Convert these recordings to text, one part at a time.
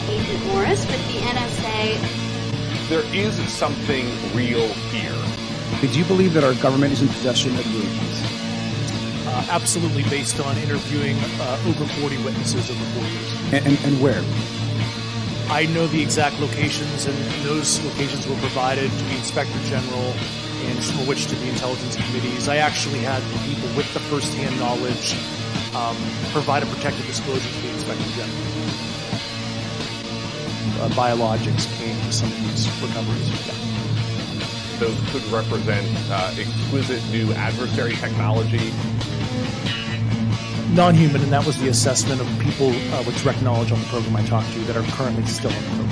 Agent Morris with the NSA. There is something real here. Did you believe that our government is in possession of UAPs? Absolutely, based on interviewing over 40 witnesses over 4 years. And where? I know the exact locations, and those locations were provided to the Inspector General and some of which to the intelligence committees. I actually had people with the first-hand knowledge provide a protected disclosure to the Inspector General. Biologics came to some of these recoveries. Yeah. Those could represent exquisite new adversary technology. Non-human, and that was the assessment of people with direct knowledge on the program I talked to that are currently still on the program.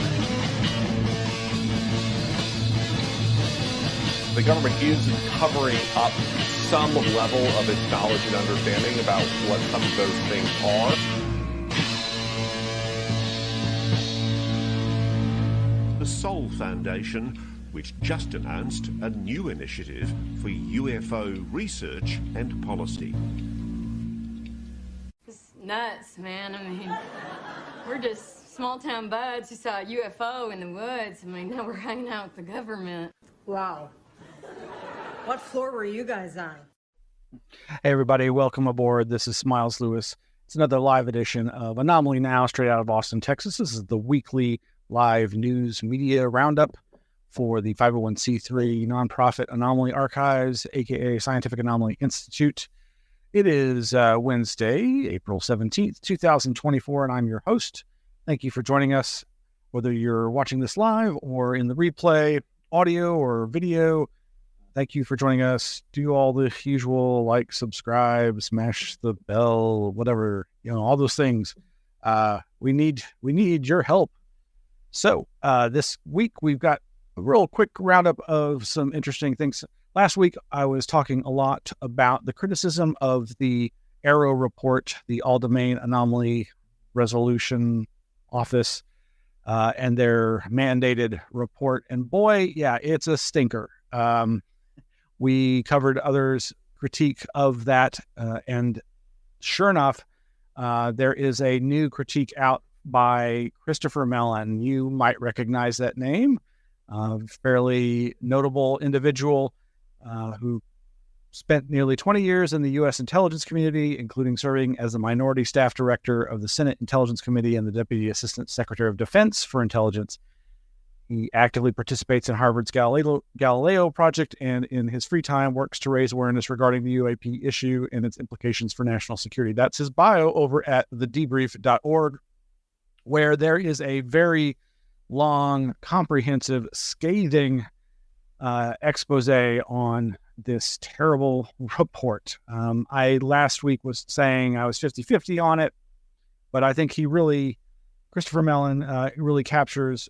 The government is covering up some level of its knowledge and understanding about what some of those things are. The Soul Foundation, which just announced a new initiative for UFO research and policy. It's nuts, man. I mean, we're just small-town buds who saw a UFO in the woods. I mean, now we're hanging out with the government. Wow. What floor were you guys on? Hey, everybody. Welcome aboard. This is Miles Lewis. It's another live edition of Anomaly-NOW, straight out of Austin, Texas. This is the weekly live news media roundup for the 501c3 nonprofit Anomaly Archives, a.k.a. Scientific Anomaly Institute. It is Wednesday, April 17th, 2024, and I'm your host. Thank you for joining us, whether you're watching this live or in the replay, audio or video. Thank you for joining us. Do all the usual, like, subscribe, smash the bell, whatever, all those things. We need your help. So this week we've got a real quick roundup of some interesting things. Last week I was talking a lot about the criticism of the AARO report, the All-Domain Anomaly Resolution Office, and their mandated report. And boy, yeah, it's a stinker. We covered others' critique of that, and sure enough, there is a new critique out by Christopher Mellon. You might recognize that name. Fairly notable individual who spent nearly 20 years in the U.S. intelligence community, including serving as the minority staff director of the Senate Intelligence Committee and the Deputy Assistant Secretary of Defense for Intelligence. He actively participates in Harvard's Galileo project, and in his free time works to raise awareness regarding the UAP issue and its implications for national security. That's his bio over at thedebrief.org, where there is a very long, comprehensive, scathing expose on this terrible report. I last week was saying I was 50-50 on it, but I think Christopher Mellon really captures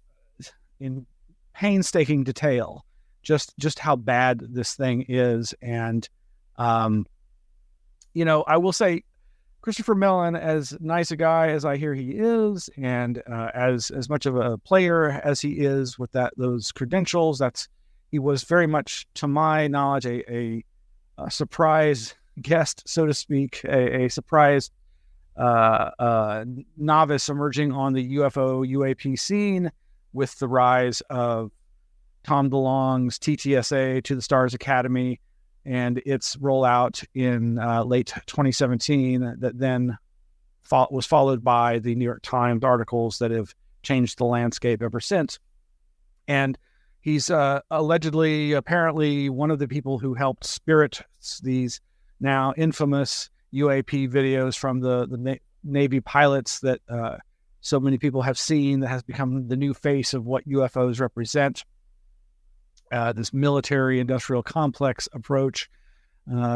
in painstaking detail just how bad this thing is. And, I will say Christopher Mellon, as nice a guy as I hear he is, and as much of a player as he is with those credentials, he was very much, to my knowledge, a surprise guest, so to speak, a surprise novice emerging on the UFO-UAP scene with the rise of Tom DeLonge's TTSA to the Stars Academy and its rollout in late 2017 that then was followed by the New York Times articles that have changed the landscape ever since. And he's apparently one of the people who helped spirit these now infamous UAP videos from the Navy pilots that so many people have seen, that has become the new face of what UFOs represent. This military-industrial complex approach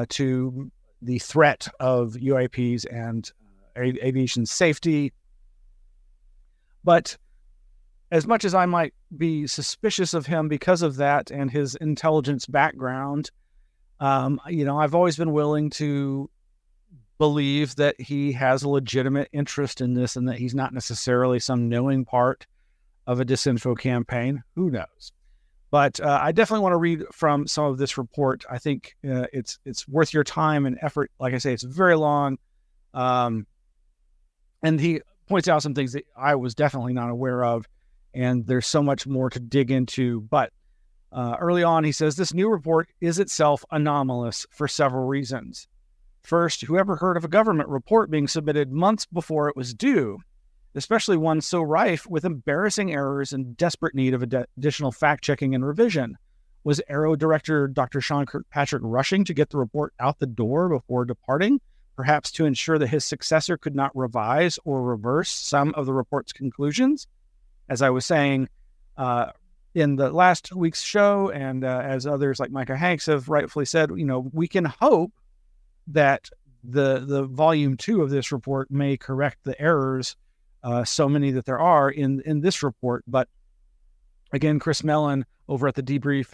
to the threat of UAPs and aviation safety. But as much as I might be suspicious of him because of that and his intelligence background, I've always been willing to believe that he has a legitimate interest in this and that he's not necessarily some knowing part of a disinfo campaign. Who knows? But I definitely want to read from some of this report. I think it's worth your time and effort. Like I say, it's very long. And he points out some things that I was definitely not aware of, and there's so much more to dig into. But early on, he says, this new report is itself anomalous for several reasons. First, whoever heard of a government report being submitted months before it was due, especially one so rife with embarrassing errors and desperate need of additional fact-checking and revision? Was AARO Director Dr. Sean Kirkpatrick rushing to get the report out the door before departing, perhaps to ensure that his successor could not revise or reverse some of the report's conclusions? As I was saying in the last week's show, and as others like Micah Hanks have rightfully said, we can hope that the volume 2 of this report may correct the errors, so many that there are in this report. But again, Chris Mellon over at the Debrief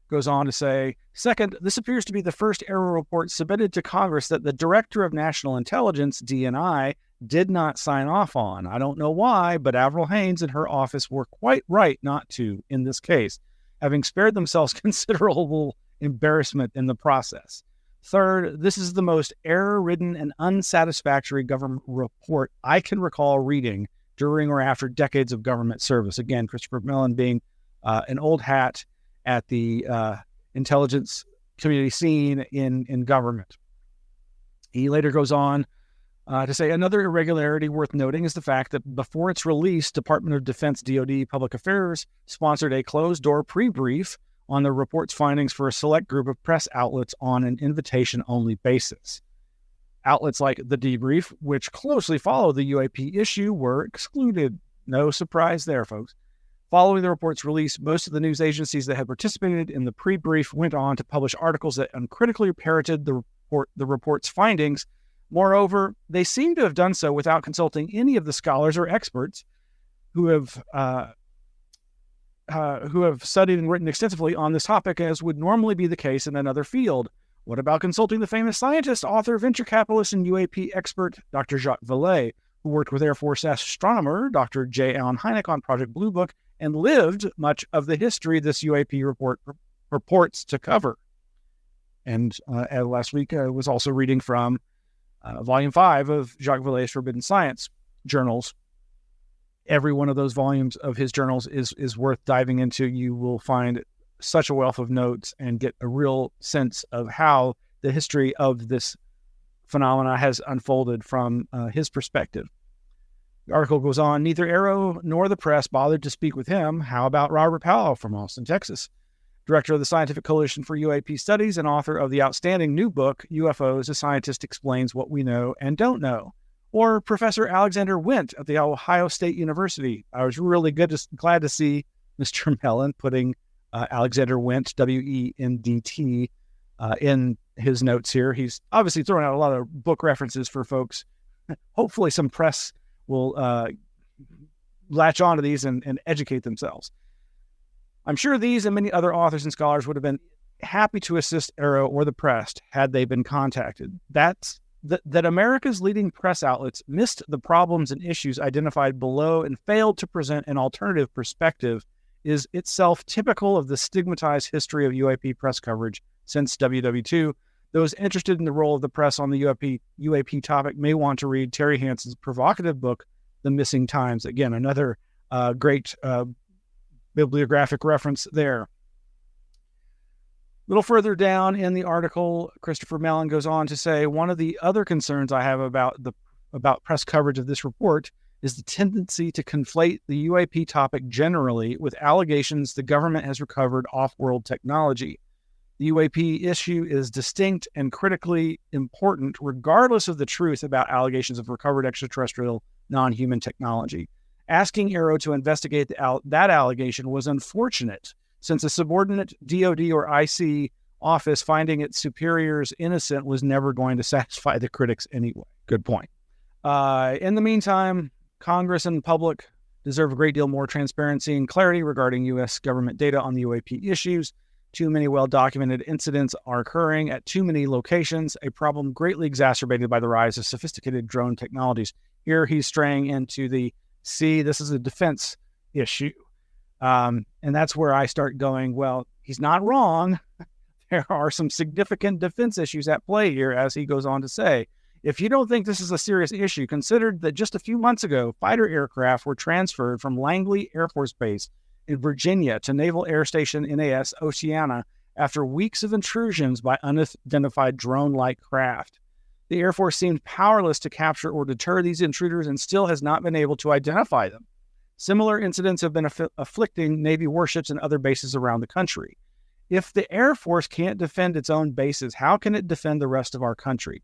goes on to say, second, this appears to be the first AARO report submitted to Congress that the Director of National Intelligence, DNI, did not sign off on. I don't know why, but Avril Haines and her office were quite right not to in this case, having spared themselves considerable embarrassment in the process. Third, this is the most error-ridden and unsatisfactory government report I can recall reading during or after decades of government service. Again, Christopher Mellon being an old hat at the intelligence community scene in government. He later goes on to say, another irregularity worth noting is the fact that before its release, Department of Defense DoD Public Affairs sponsored a closed-door pre-brief on the report's findings for a select group of press outlets on an invitation-only basis. Outlets like The Debrief, which closely follow the UAP issue, were excluded. No surprise there, folks. Following the report's release, most of the news agencies that had participated in the pre-brief went on to publish articles that uncritically parroted the report's findings. Moreover, they seem to have done so without consulting any of the scholars or experts who have studied and written extensively on this topic, as would normally be the case in another field. What about consulting the famous scientist, author, venture capitalist, and UAP expert, Dr. Jacques Vallée, who worked with Air Force astronomer Dr. J. Allen Hynek on Project Blue Book and lived much of the history this UAP report purports to cover? And last week, I was also reading from Volume 5 of Jacques Vallée's Forbidden Science journals. Every one of those volumes of his journals is worth diving into. You will find such a wealth of notes and get a real sense of how the history of this phenomena has unfolded from his perspective. The article goes on, neither AARO nor the press bothered to speak with him. How about Robert Powell from Austin, Texas, director of the Scientific Coalition for UAP Studies and author of the outstanding new book, UFOs, A Scientist Explains What We Know and Don't Know? Or Professor Alexander Wendt at the Ohio State University. I was really glad to see Mr. Mellon putting Alexander Wendt, W-E-N-D-T, in his notes here. He's obviously throwing out a lot of book references for folks. Hopefully some press will latch onto these and educate themselves. I'm sure these and many other authors and scholars would have been happy to assist AARO or the press had they been contacted. That America's leading press outlets missed the problems and issues identified below and failed to present an alternative perspective is itself typical of the stigmatized history of UAP press coverage since WW2. Those interested in the role of the press on the UAP topic may want to read Terry Hansen's provocative book, The Missing Times. Again, another great bibliographic reference there. A little further down in the article, Christopher Mellon goes on to say, one of the other concerns I have about press coverage of this report is the tendency to conflate the UAP topic generally with allegations the government has recovered off-world technology. The UAP issue is distinct and critically important regardless of the truth about allegations of recovered extraterrestrial non-human technology. Asking AARO to investigate that allegation was unfortunate, since a subordinate DoD or IC office finding its superiors innocent was never going to satisfy the critics anyway. Good point. In the meantime, Congress and the public deserve a great deal more transparency and clarity regarding U.S. government data on the UAP issues. Too many well-documented incidents are occurring at too many locations, a problem greatly exacerbated by the rise of sophisticated drone technologies. Here he's straying into this is a defense issue. And that's where I start going, well, he's not wrong. There are some significant defense issues at play here, as he goes on to say. If you don't think this is a serious issue, consider that just a few months ago, fighter aircraft were transferred from Langley Air Force Base in Virginia to Naval Air Station NAS Oceana after weeks of intrusions by unidentified drone-like craft. The Air Force seemed powerless to capture or deter these intruders and still has not been able to identify them. Similar incidents have been afflicting Navy warships and other bases around the country. If the Air Force can't defend its own bases, how can it defend the rest of our country?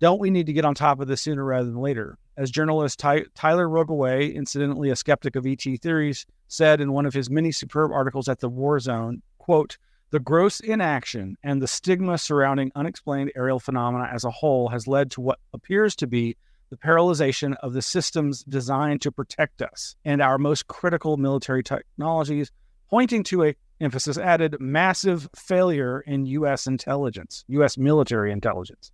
Don't we need to get on top of this sooner rather than later? As journalist Tyler Rogaway, incidentally a skeptic of ET theories, said in one of his many superb articles at the War Zone, quote, "The gross inaction and the stigma surrounding unexplained aerial phenomena as a whole has led to what appears to be the paralyzation of the systems designed to protect us and our most critical military technologies, pointing to a, emphasis added, massive failure in U.S. intelligence, U.S. military intelligence."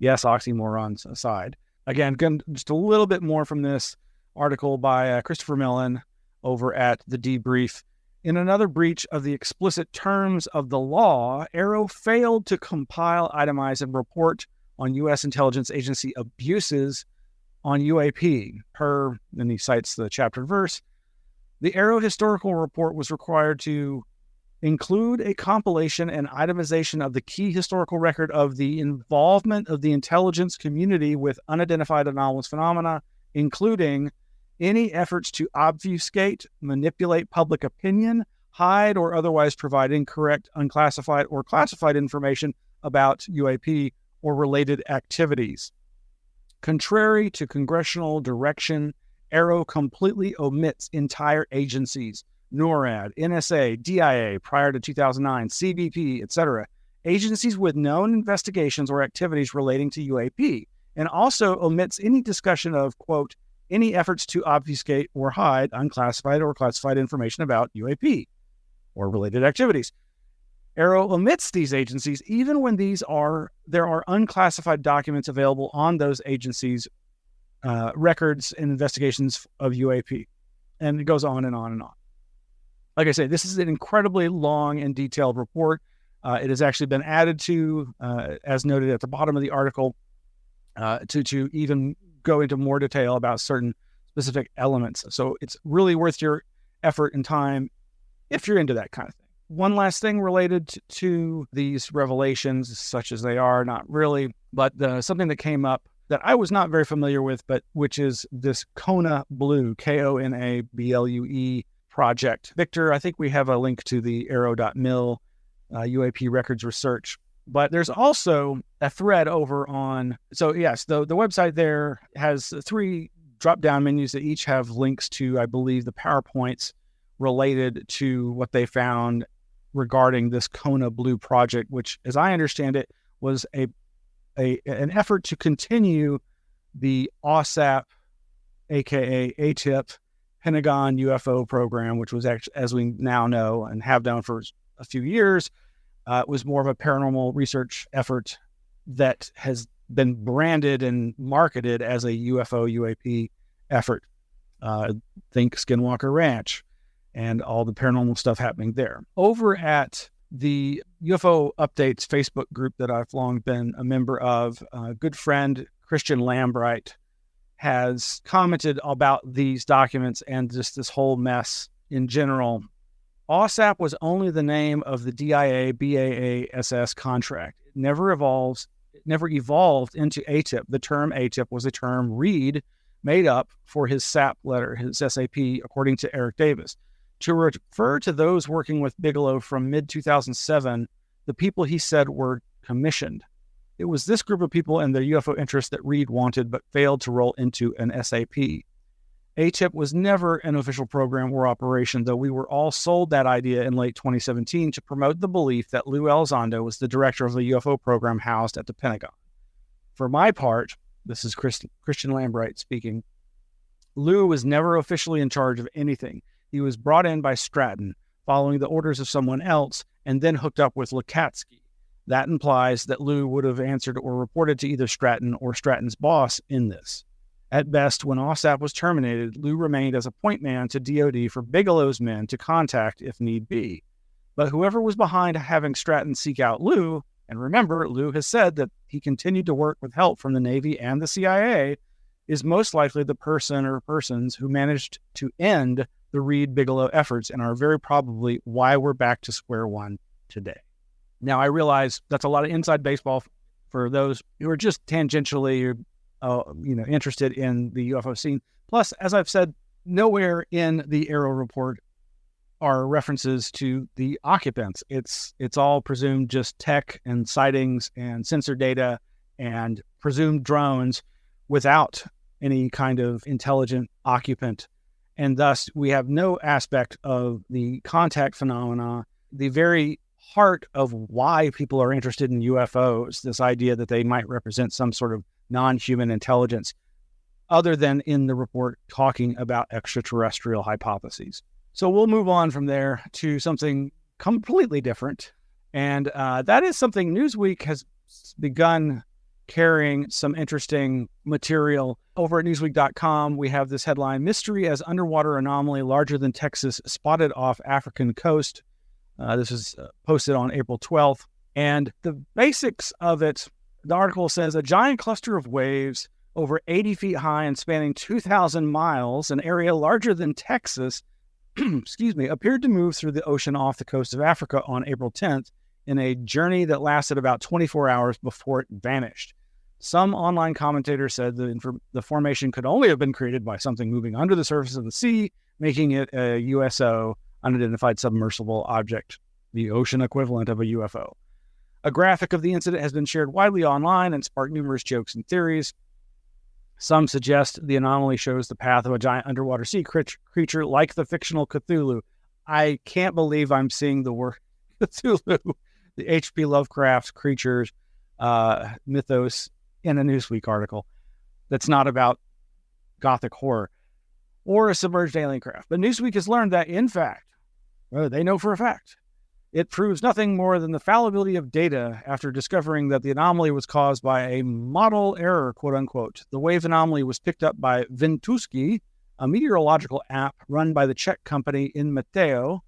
Yes, oxymorons aside. Again, just a little bit more from this article by Christopher Mellon over at The Debrief. In another breach of the explicit terms of the law, AARO failed to compile, itemize, and report on U.S. intelligence agency abuses on UAP. Then he cites the chapter and verse. The AARO historical report was required to include a compilation and itemization of the key historical record of the involvement of the intelligence community with unidentified anomalous phenomena, including any efforts to obfuscate, manipulate public opinion, hide, or otherwise provide incorrect, unclassified, or classified information about UAP or related activities. Contrary to congressional direction, AARO completely omits entire agencies, NORAD, NSA, DIA, prior to 2009, CBP, etc., agencies with known investigations or activities relating to UAP, and also omits any discussion of, quote, any efforts to obfuscate or hide unclassified or classified information about UAP or related activities. AARO omits these agencies even when there are unclassified documents available on those agencies' records and investigations of UAP. And it goes on and on and on. Like I say, this is an incredibly long and detailed report. It has actually been added to, as noted at the bottom of the article, to even go into more detail about certain specific elements. So it's really worth your effort and time if you're into that kind of thing. One last thing related to these revelations, such as they are, not really, but something that came up that I was not very familiar with, but which is this Kona Blue, KONABLUE project. Victor, I think we have a link to the AARO.mil UAP records research, but there's also a thread over on, so yes, the website there has 3 drop-down menus that each have links to, I believe, the PowerPoints related to what they found regarding this Kona Blue project, which, as I understand it, was an effort to continue the OSAP, aka ATIP, Pentagon UFO program, which was actually, as we now know and have done for a few years, was more of a paranormal research effort that has been branded and marketed as a UFO UAP effort. Think Skinwalker Ranch and all the paranormal stuff happening there. Over at the UFO Updates Facebook group that I've long been a member of, good friend Christian Lambright has commented about these documents and just this whole mess in general. OSAP was only the name of the DIA BAASS contract. It never evolved into ATIP. The term ATIP was a term Reed made up for his SAP letter, his SAP, according to Eric Davis. To refer to those working with Bigelow from mid-2007, the people he said were commissioned. It was this group of people and their UFO interests that Reed wanted but failed to roll into an SAP. ATIP was never an official program or operation, though we were all sold that idea in late 2017 to promote the belief that Lou Elizondo was the director of the UFO program housed at the Pentagon. For my part, this is Christian Lambright speaking, Lou was never officially in charge of anything. He was brought in by Stratton, following the orders of someone else, and then hooked up with Lukatsky. That implies that Lou would have answered or reported to either Stratton or Stratton's boss in this. At best, when OSAP was terminated, Lou remained as a point man to DOD for Bigelow's men to contact if need be. But whoever was behind having Stratton seek out Lou, And remember, Liu has said that he continued to work with help from the Navy and the CIA, is most likely the person or persons who managed to end the Reed-Bigelow efforts and are very probably why we're back to square one today. Now, I realize that's a lot of inside baseball for those who are just tangentially interested in the UFO scene. Plus, as I've said, nowhere in the AARO report are references to the occupants. It's all presumed just tech and sightings and sensor data and presumed drones without any kind of intelligent occupant. And thus, we have no aspect of the contact phenomena, the very heart of why people are interested in UFOs, this idea that they might represent some sort of non-human intelligence, other than in the report talking about extraterrestrial hypotheses. So we'll move on from there to something completely different. And that is something Newsweek has begun carrying some interesting material. Over at Newsweek.com, we have this headline, Mystery as Underwater Anomaly Larger Than Texas Spotted Off African Coast. This is posted on April 12th. And the basics of it, the article says, a giant cluster of waves over 80 feet high and spanning 2,000 miles, an area larger than Texas, appeared to move through the ocean off the coast of Africa on April 10th in a journey that lasted about 24 hours before it vanished. Some online commentators said the formation could only have been created by something moving under the surface of the sea, making it a USO, unidentified submersible object, the ocean equivalent of a UFO. A graphic of the incident has been shared widely online and sparked numerous jokes and theories. Some suggest the anomaly shows the path of a giant underwater sea creature like the fictional Cthulhu. I can't believe I'm seeing the word Cthulhu, the H.P. Lovecraft creatures mythos in a Newsweek article that's not about gothic horror or a submerged alien craft. But Newsweek has learned that, in fact, they know for a fact, it proves nothing more than the fallibility of data after discovering that the anomaly was caused by a model error, quote unquote. The wave anomaly was picked up by Ventusky, a meteorological app run by the Czech company Inmeteo,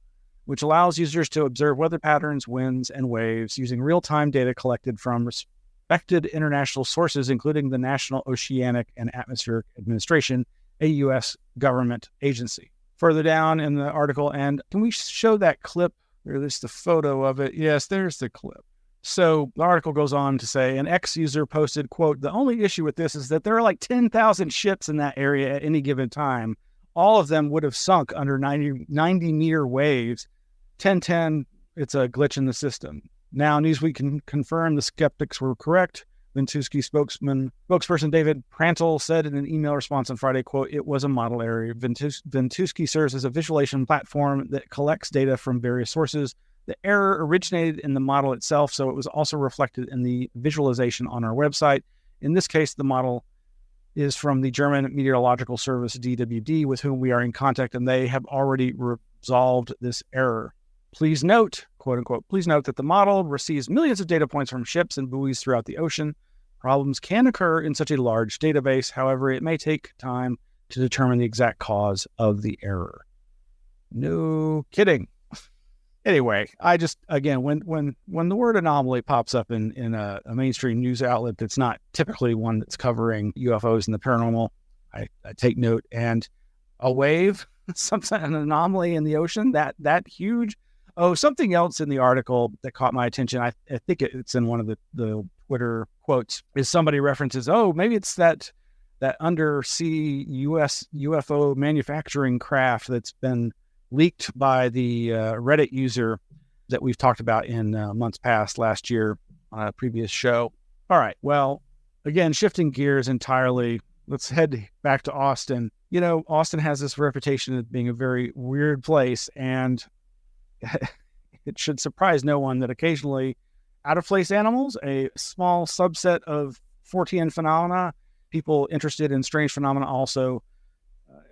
which allows users to observe weather patterns, winds, and waves using real-time data collected from respected international sources, including the National Oceanic and Atmospheric Administration, a U.S. government agency. Further down in the article, and can we show that clip? There's the photo of it. Yes, there's the clip. So the article goes on to say, an ex-user posted, quote, the only issue with this is that there are like 10,000 ships in that area at any given time. All of them would have sunk under 90-meter waves. 1010, it's a glitch in the system. Now, Newsweek can confirm the skeptics were correct. Ventusky spokesperson David Prantle said in an email response on Friday, quote, it was a model error. Ventusky serves as a visualization platform that collects data from various sources. The error originated in the model itself, so it was also reflected in the visualization on our website. In this case, the model is from the German Meteorological Service, DWD, with whom we are in contact, and they have already resolved this error. Please note, quote unquote, please note that the model receives millions of data points from ships and buoys throughout the ocean. Problems can occur in such a large database. However, it may take time to determine the exact cause of the error. No kidding. Anyway, I just, again, when the word anomaly pops up in a mainstream news outlet that's not typically one that's covering UFOs and the paranormal, I take note. And a wave, an anomaly in the ocean, that huge. Oh, something else in the article that caught my attention, I think it's in one of the Twitter quotes, is somebody references, oh, maybe it's that undersea US UFO manufacturing craft that's been leaked by the Reddit user that we've talked about in months past, last year on a previous show. All right, well, again, shifting gears entirely, let's head back to Austin. You know, Austin has this reputation of being a very weird place, and it should surprise no one that occasionally out-of-place animals, a small subset of Fortean phenomena, people interested in strange phenomena also,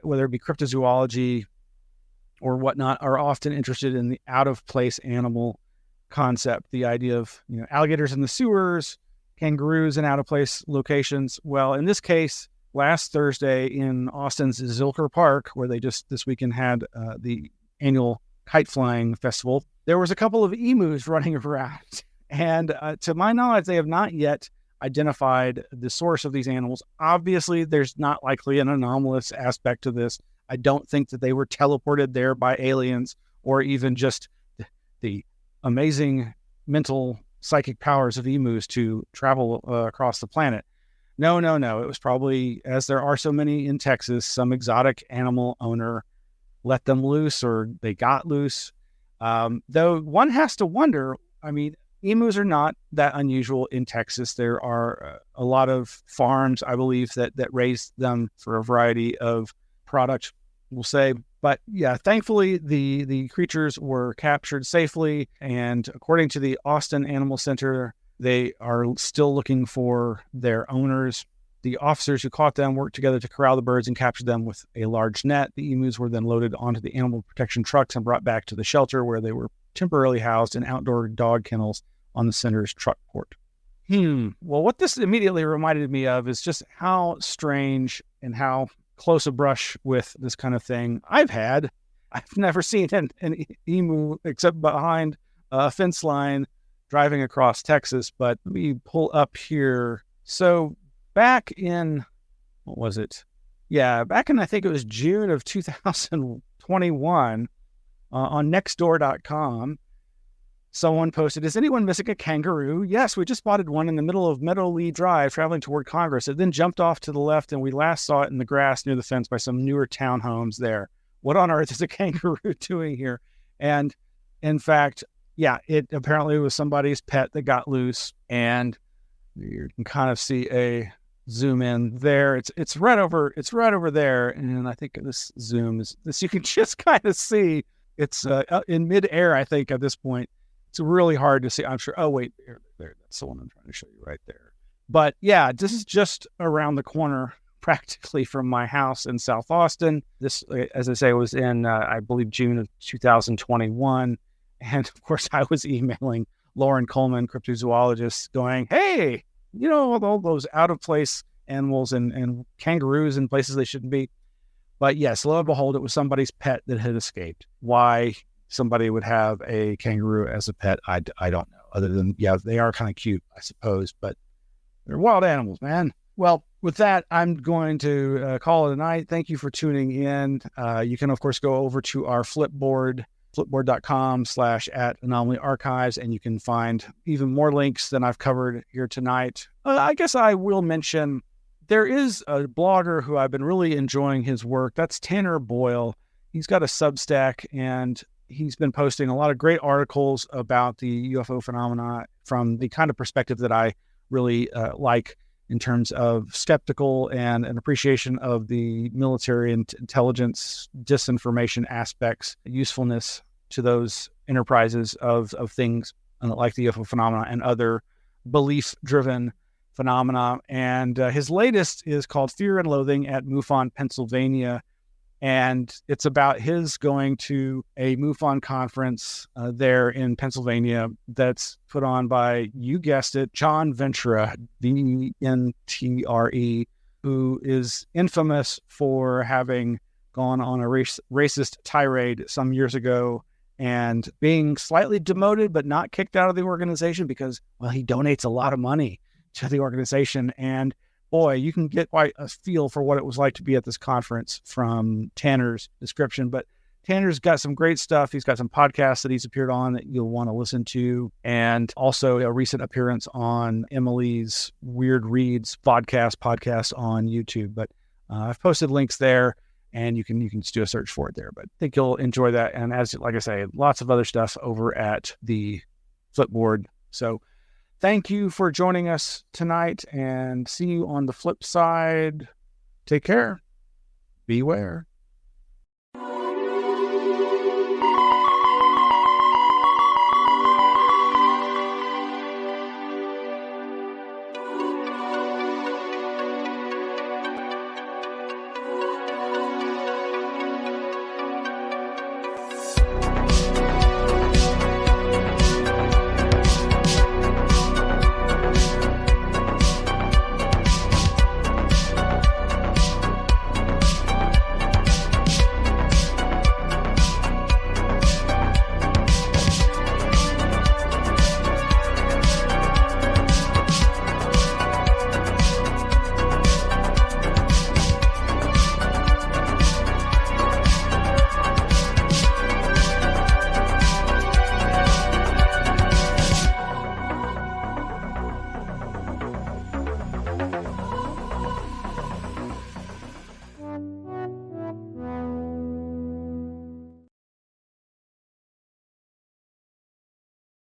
whether it be cryptozoology or whatnot, are often interested in the out-of-place animal concept, the idea of, you know, alligators in the sewers, kangaroos in out-of-place locations. Well, in this case, last Thursday in Austin's Zilker Park, where they just this weekend had the annual kite flying festival, there was a couple of emus running around. And to my knowledge, they have not yet identified the source of these animals. Obviously, there's not likely an anomalous aspect to this. I don't think that they were teleported there by aliens or even just the amazing mental psychic powers of emus to travel across the planet. No. It was probably, as there are so many in Texas, some exotic animal owner let them loose or they got loose. Though one has to wonder, I mean, emus are not that unusual in Texas. There are a lot of farms, I believe, that raise them for a variety of products, we'll say. But yeah, thankfully, the creatures were captured safely. And according to the Austin Animal Center, they are still looking for their owners. The officers who caught them worked together to corral the birds and capture them with a large net. The emus were then loaded onto the animal protection trucks and brought back to the shelter where they were temporarily housed in outdoor dog kennels on the center's truck port. Well, what this immediately reminded me of is just how strange and how close a brush with this kind of thing I've had. I've never seen an emu except behind a fence line driving across Texas, but let me pull up here. So back in, what was it? Yeah, back in, I think it was June of 2021, on nextdoor.com, someone posted, "Is anyone missing a kangaroo? Yes, we just spotted one in the middle of Meadow Lee Drive traveling toward Congress. It then jumped off to the left and we last saw it in the grass near the fence by some newer townhomes there. What on earth is a kangaroo doing here?" And in fact, yeah, it apparently was somebody's pet that got loose, and you can kind of see a zoom in there. It's right over there, and I think this zoom is this. You can just kind of see it's in midair. I think at this point, it's really hard to see. I'm sure. Oh wait, there. That's the one I'm trying to show you right there. But yeah, this is just around the corner, practically from my house in South Austin. This, as I say, was in I believe June of 2021. And of course, I was emailing Lauren Coleman, cryptozoologist, going, "Hey, you know, all those out-of-place animals and kangaroos in places they shouldn't be." But yes, lo and behold, it was somebody's pet that had escaped. Why somebody would have a kangaroo as a pet, I don't know. Other than, yeah, they are kind of cute, I suppose. But they're wild animals, man. Well, with that, I'm going to call it a night. Thank you for tuning in. You can, of course, go over to our Flipboard, flipboard.com/@Anomaly Archives, and you can find even more links than I've covered here tonight. I guess I will mention there is a blogger who I've been really enjoying his work. That's Tanner Boyle. He's got a Substack, and he's been posting a lot of great articles about the UFO phenomena from the kind of perspective that I really like, in terms of skeptical and an appreciation of the military and intelligence disinformation aspects, usefulness to those enterprises of things like the UFO phenomena and other belief-driven phenomena. And his latest is called Fear and Loathing at MUFON, Pennsylvania. And it's about his going to a MUFON conference there in Pennsylvania that's put on by, you guessed it, John Ventre, Ventre, who is infamous for having gone on a racist tirade some years ago and being slightly demoted but not kicked out of the organization because, well, he donates a lot of money to the organization. And boy, you can get quite a feel for what it was like to be at this conference from Tanner's description. But Tanner's got some great stuff. He's got some podcasts that he's appeared on that you'll want to listen to, and also a recent appearance on Emily's Weird Reads podcast on YouTube. But I've posted links there, and you can just do a search for it there. But I think you'll enjoy that. And like I say, lots of other stuff over at the Flipboard. So thank you for joining us tonight, and see you on the flip side. Take care. Beware.